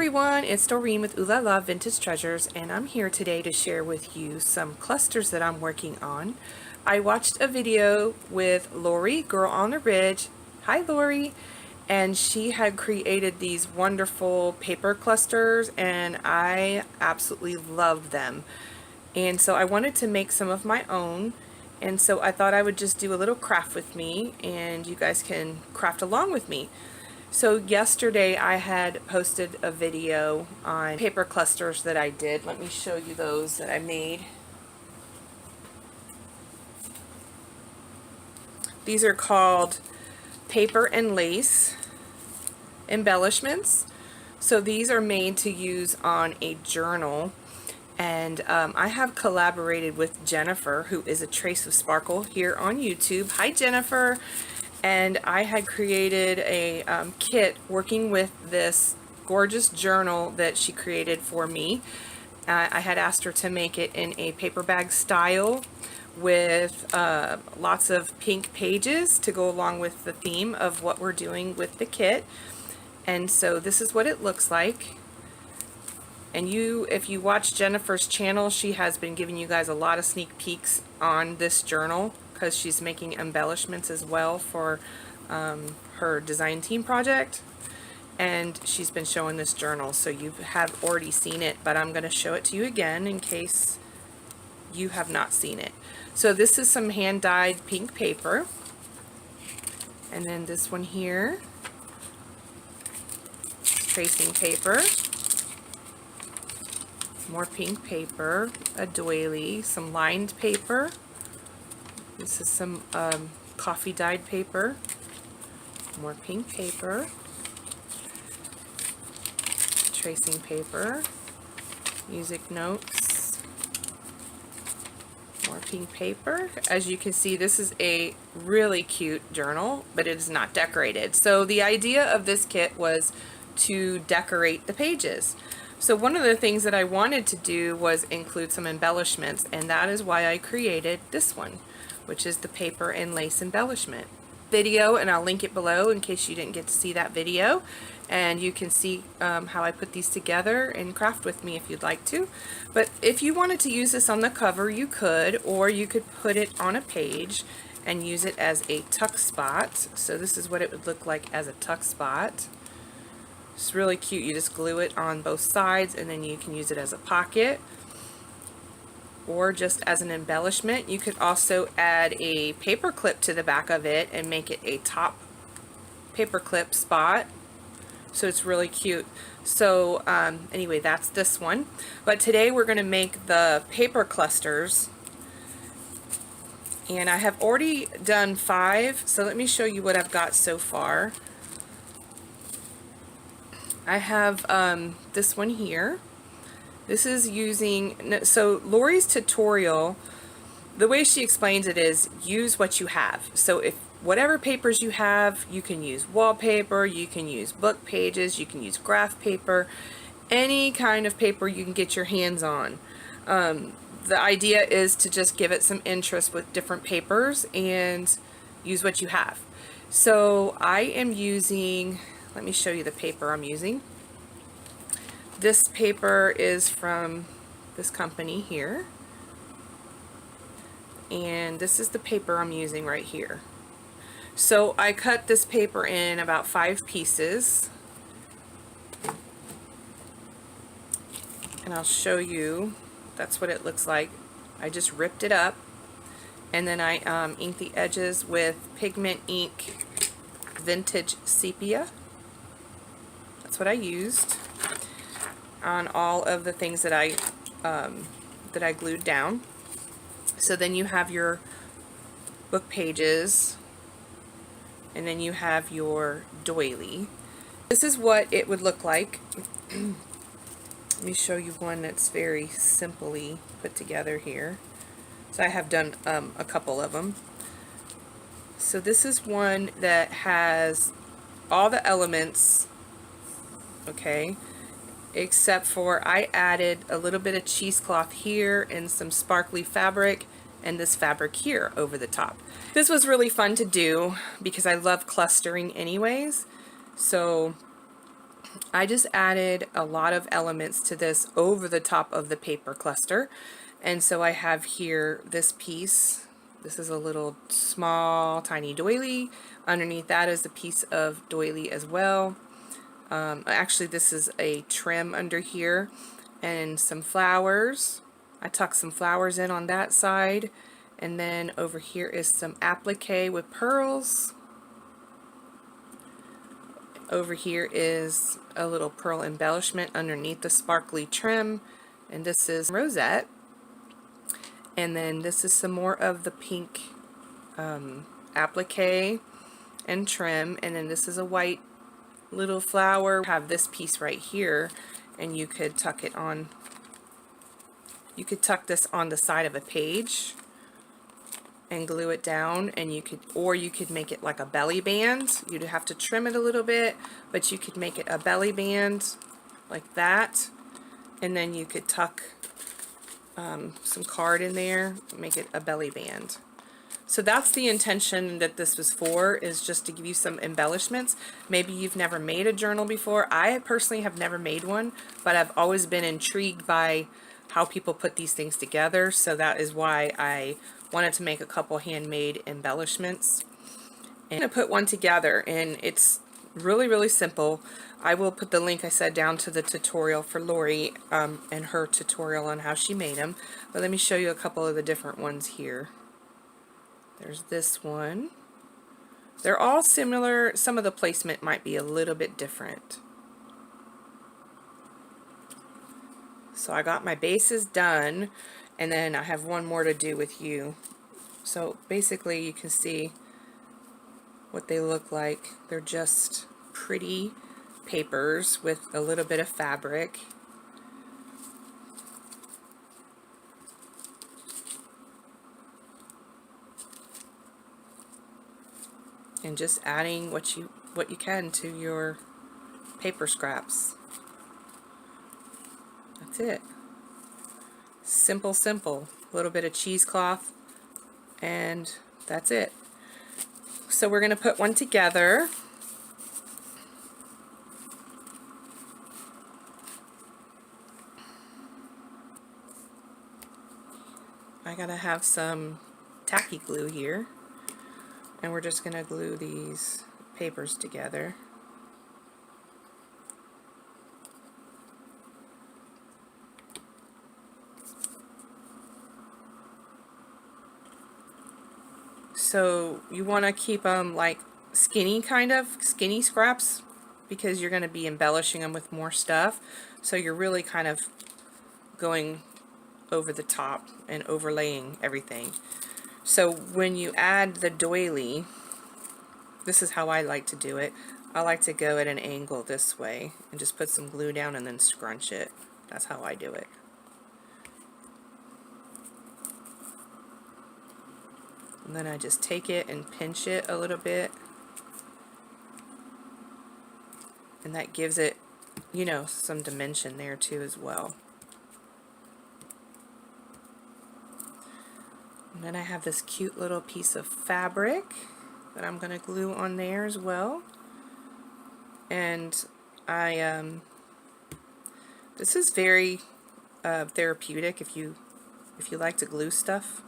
everyone, it's Doreen with Ooh La La Vintage Treasures, and I'm here today to share with you some clusters that I'm working on. I watched a video with Lori, Girlontheridge. Hi Lori! And she had created these wonderful paper clusters and I absolutely love them. And so I wanted to make some of my own, and so I thought I would just do a little craft with me and you guys can craft along with me. So yesterday I had posted a video on paper clusters that I did. Let me show you those that I made. These are called paper and lace embellishments. So these are made to use on a journal. And I have collaborated with Jennifer, who is a Trace of Sparkle here on YouTube. Hi Jennifer! And I had created a kit working with this gorgeous journal that she created for me. I had asked her to make it in a paper bag style with lots of pink pages to go along with the theme of what we're doing with the kit. And so this is what it looks like. And if you watch Jennifer's channel, she has been giving you guys a lot of sneak peeks on this journal, because she's making embellishments as well for her design team project, and she's been showing this journal, so you have already seen it, but I'm going to show it to you again in case you have not seen it. So this is some hand-dyed pink paper, and then this one here, tracing paper, more pink paper, a doily, some lined paper. This is some coffee dyed paper, more pink paper, tracing paper, music notes, more pink paper. As you can see, this is a really cute journal, but it is not decorated. So the idea of this kit was to decorate the pages. So one of the things that I wanted to do was include some embellishments, and that is why I created this one, which is the paper and lace embellishment video, and I'll link it below in case you didn't get to see that video, and you can see how I put these together and craft with me if you'd like to. But if you wanted to use this on the cover, you could, or you could put it on a page and use it as a tuck spot. So this is what it would look like as a tuck spot. It's really cute. You just glue it on both sides and then you can use it as a pocket or just as an embellishment. You could also add a paper clip to the back of it and make it a top paper clip spot. So it's really cute. So anyway, that's this one. But today we're going to make the paper clusters. And I have already done 5. So let me show you what I've got so far. I have this one here. This is using, so Lori's tutorial, the way she explains it is use what you have. So if whatever papers you have, you can use wallpaper, you can use book pages, you can use graph paper, any kind of paper you can get your hands on. The idea is to just give it some interest with different papers and use what you have. So I am using, let me show you the paper I'm using. This paper is from this company here. And this is the paper I'm using right here. So I cut this paper in about 5 pieces. And I'll show you, that's what it looks like. I just ripped it up. And then I inked the edges with pigment ink vintage sepia. That's what I used on all of the things that I glued down. So then you have your book pages, and then you have your doily. This is what it would look like. Let me show you one that's very simply put together here. So I have done a couple of them. So this is one that has all the elements, okay, except for I added a little bit of cheesecloth here and some sparkly fabric and this fabric here over the top. This was really fun to do because I love clustering anyways. So I just added a lot of elements to this over the top of the paper cluster. And so I have here this piece. This is a little small tiny doily. Underneath that is a piece of doily as well. Actually, this is a trim under here and some flowers. I tucked some flowers in on that side. And then over here is some applique with pearls. Over here is a little pearl embellishment underneath the sparkly trim. And this is rosette. And then this is some more of the pink applique and trim. And then this is a white little flower. Have this piece right here, and you could tuck it on. You could tuck this on the side of a page and glue it down, and you could make it like a belly band. You'd have to trim it a little bit, but you could make it a belly band like that, and then you could tuck some card in there, make it a belly band. So that's the intention that this was for, is just to give you some embellishments. Maybe you've never made a journal before. I personally have never made one, but I've always been intrigued by how people put these things together. So that is why I wanted to make a couple handmade embellishments. And I'm going to put one together, and it's really, really simple. I will put the link I said down to the tutorial for Lori and her tutorial on how she made them. But let me show you a couple of the different ones here. There's this one. They're all similar. Some of the placement might be a little bit different. So I got my bases done, and then I have one more to do with you. So basically you can see what they look like. They're just pretty papers with a little bit of fabric. And just adding what you can to your paper scraps. That's it. Simple, simple. A little bit of cheesecloth, and that's it. So we're going to put one together. I gotta have some tacky glue here, and we're just going to glue these papers together. So you want to keep them like skinny scraps, because you're going to be embellishing them with more stuff. So you're really kind of going over the top and overlaying everything. So when you add the doily, this is how I like to do it. I like to go at an angle this way and just put some glue down and then scrunch it. That's how I do it. And then I just take it and pinch it a little bit. And that gives it, you know, some dimension there too as well. And then I have this cute little piece of fabric that I'm going to glue on there as well. And this is very therapeutic if you like to glue stuff.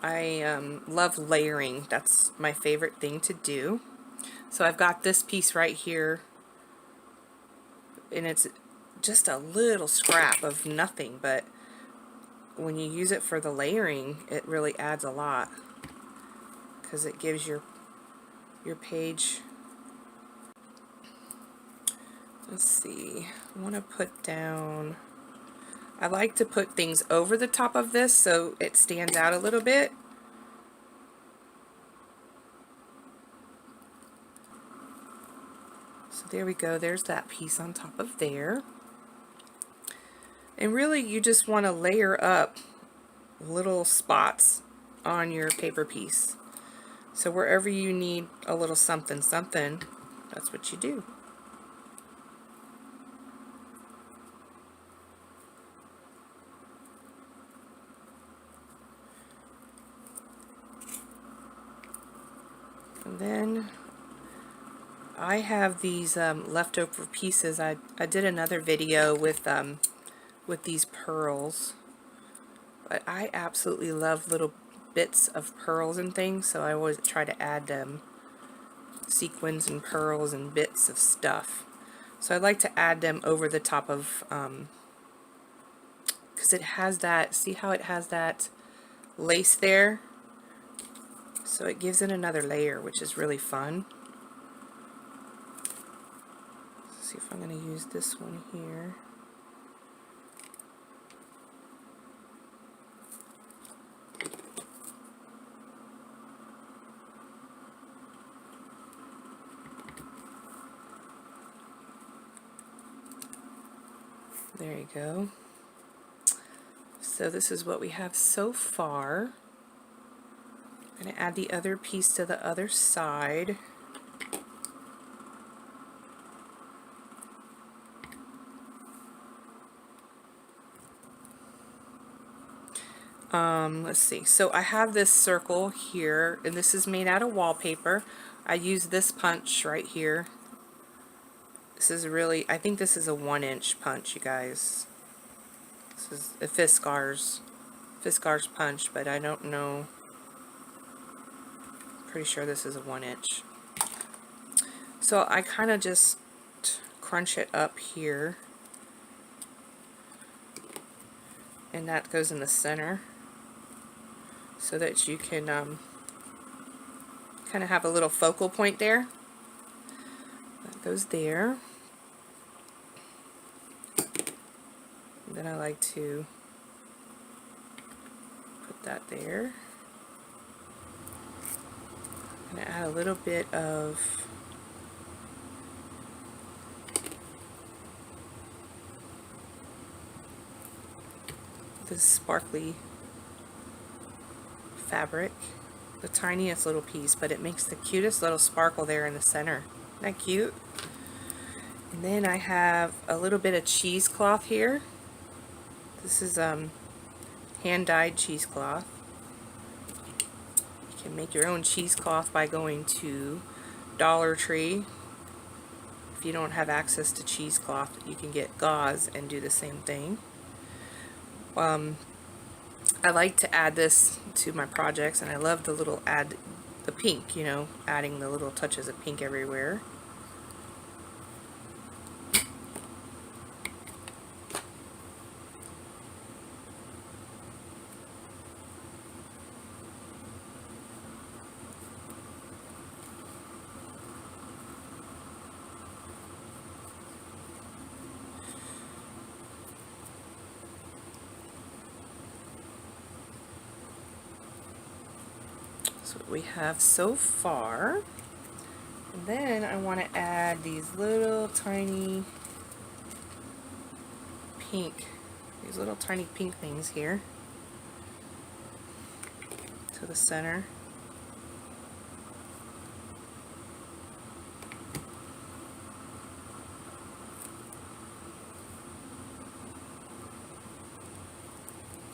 I love layering. That's my favorite thing to do. So I've got this piece right here, and it's just a little scrap of nothing, but when you use it for the layering, it really adds a lot, because it gives your page. Let's see, I want to put down, I like to put things over the top of this so it stands out a little bit. So there we go, there's that piece on top of there. And really you just want to layer up little spots on your paper piece. So wherever you need a little something, something, that's what you do. And then I have these leftover pieces. I did another video with these pearls, but I absolutely love little bits of pearls and things, so I always try to add sequins and pearls and bits of stuff. So I like to add them over the top of, because it has that, see how it has that lace there? So it gives it another layer, which is really fun. Let's see if I'm going to use this one here. There you go. So this is what we have so far. I'm going to add the other piece to the other side. Let's see. So I have this circle here, and this is made out of wallpaper. I use this punch right here. This is really, I think this is a 1-inch punch, you guys. This is a Fiskars punch, but I don't know. Pretty sure this is a 1-inch. So I kind of just crunch it up here, and that goes in the center, so that you can kind of have a little focal point there. That goes there. And then I like to put that there. I'm going to add a little bit of this sparkly fabric, the tiniest little piece, but it makes the cutest little sparkle there in the center. Isn't that cute? And then I have a little bit of cheesecloth here. This is hand-dyed cheesecloth. You can make your own cheesecloth by going to Dollar Tree. If you don't have access to cheesecloth, you can get gauze and do the same thing. I like to add this to my projects, and I love the little the pink, you know, adding the little touches of pink everywhere. That's what we have so far. And then I want to add these little tiny pink things here to the center.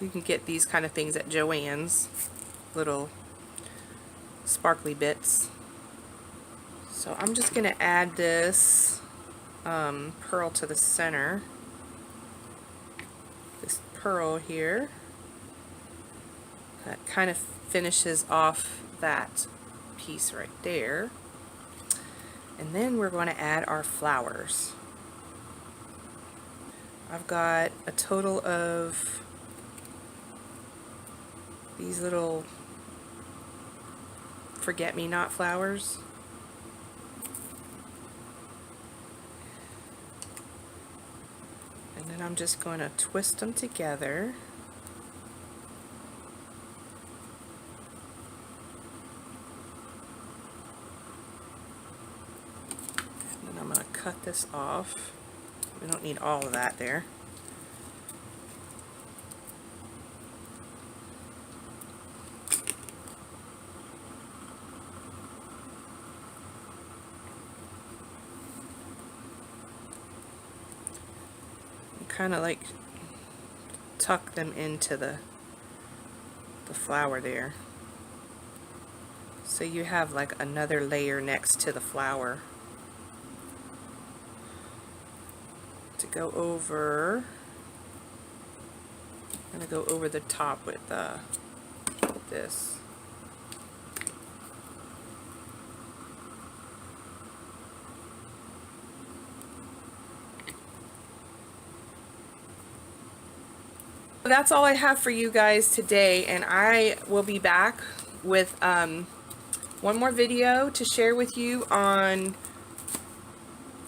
You can get these kind of things at Joann's, little sparkly bits. So I'm just going to add this pearl to the center. This pearl here. That kind of finishes off that piece right there. And then we're going to add our flowers. I've got a total of these little forget-me-not flowers. And then I'm just going to twist them together. And then I'm going to cut this off. We don't need all of that there. Kind of like tuck them into the flower there, so you have like another layer next to the flower. to go over. I'm going to go over the top with this. That's all I have for you guys today, and I will be back with one more video to share with you on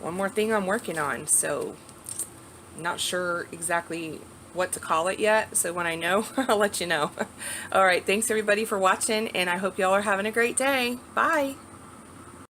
one more thing I'm working on. So I'm not sure exactly what to call it yet, so when I know, I'll let you know. Alright, thanks everybody for watching, and I hope y'all are having a great day. Bye!